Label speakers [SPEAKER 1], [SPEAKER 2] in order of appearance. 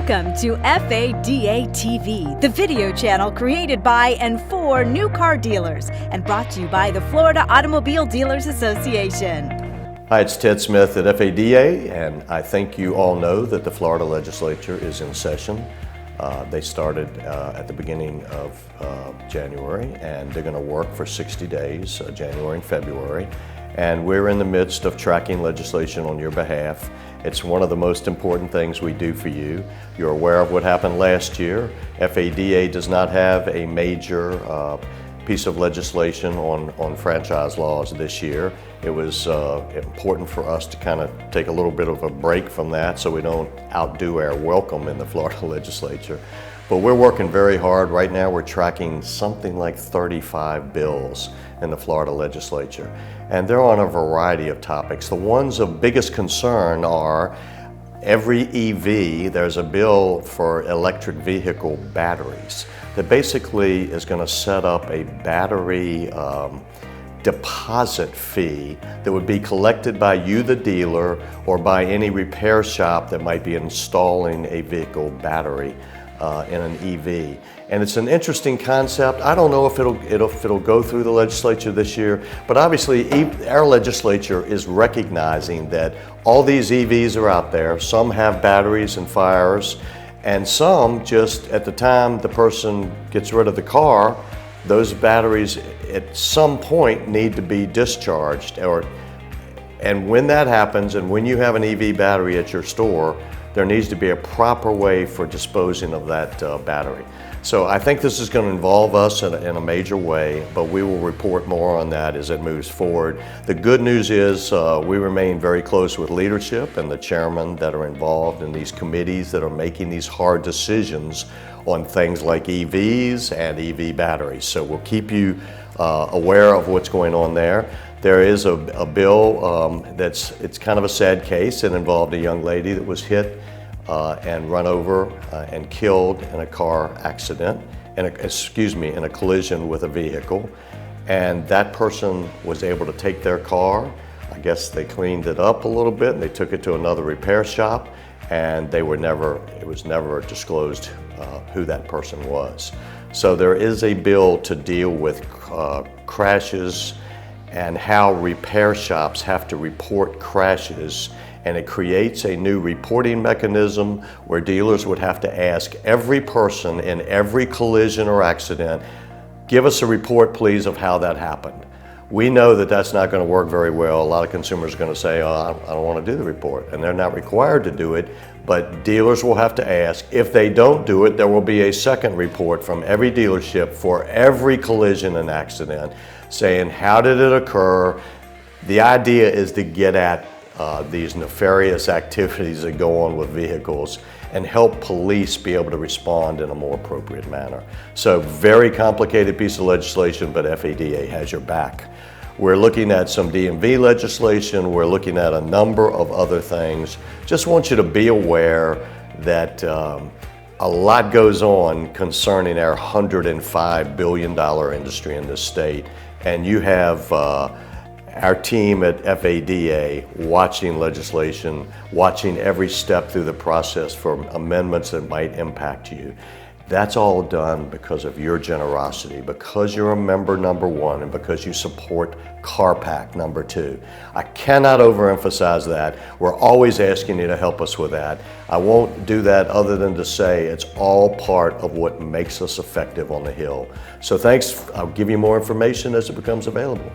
[SPEAKER 1] Welcome to FADA TV, the video channel created by and for new car dealers and brought to you by the Florida Automobile Dealers Association.
[SPEAKER 2] Hi, it's Ted Smith at FADA, and I think you all know that the Florida legislature is in session. They started at the beginning of January, and they're going to work for 60 days, January and February. And we're in the midst of tracking legislation on your behalf. It's one of the most important things we do for you. You're aware of what happened last year. FADA does not have a major piece of legislation on franchise laws this year. It was important for us to kind of take a little bit of a break from that so we don't outdo our welcome in the Florida legislature. But we're working very hard. Right now we're tracking something like 35 bills in the Florida legislature. And they're on a variety of topics. The ones of biggest concern are every EV, there's a bill for electric vehicle batteries that basically is going to set up a battery deposit fee that would be collected by you, the dealer, or by any repair shop that might be installing a vehicle battery in an EV. And it's an interesting concept. I don't know if it'll go through the legislature this year, but obviously our legislature is recognizing that all these EVs are out there. Some have batteries and fires, and some just at the time the person gets rid of the car, those batteries at some point need to be discharged. And when that happens, and when you have an EV battery at your store, there needs to be a proper way for disposing of that battery. So I think this is going to involve us in a major way, but we will report more on that as it moves forward. The good news is we remain very close with leadership and the chairmen that are involved in these committees that are making these hard decisions on things like EVs and EV batteries. So we'll keep you aware of what's going on there. There is a bill it's kind of a sad case. It involved a young lady that was hit and run over and killed in a car accident, in a collision with a vehicle. And that person was able to take their car. I guess they cleaned it up a little bit and they took it to another repair shop, and it was never disclosed who that person was. So there is a bill to deal with crashes and how repair shops have to report crashes, and it creates a new reporting mechanism where dealers would have to ask every person in every collision or accident, give us a report please of how that happened. We know that that's not going to work very well. A lot of consumers are going to say, oh, I don't want to do the report, and they're not required to do it, but dealers will have to ask. If they don't do it, there will be a second report from every dealership for every collision and accident saying how did it occur. The idea is to get at these nefarious activities that go on with vehicles and help police be able to respond in a more appropriate manner. So very complicated piece of legislation, but FADA has your back. We're looking at some DMV legislation. We're looking at a number of other things. Just want you to be aware that a lot goes on concerning our $105 billion industry in this state. And you have our team at FADA watching legislation, watching every step through the process for amendments that might impact you. That's all done because of your generosity, because you're a member number one, and because you support CARPAC number two. I cannot overemphasize that. We're always asking you to help us with that. I won't do that other than to say it's all part of what makes us effective on the Hill. So thanks. I'll give you more information as it becomes available.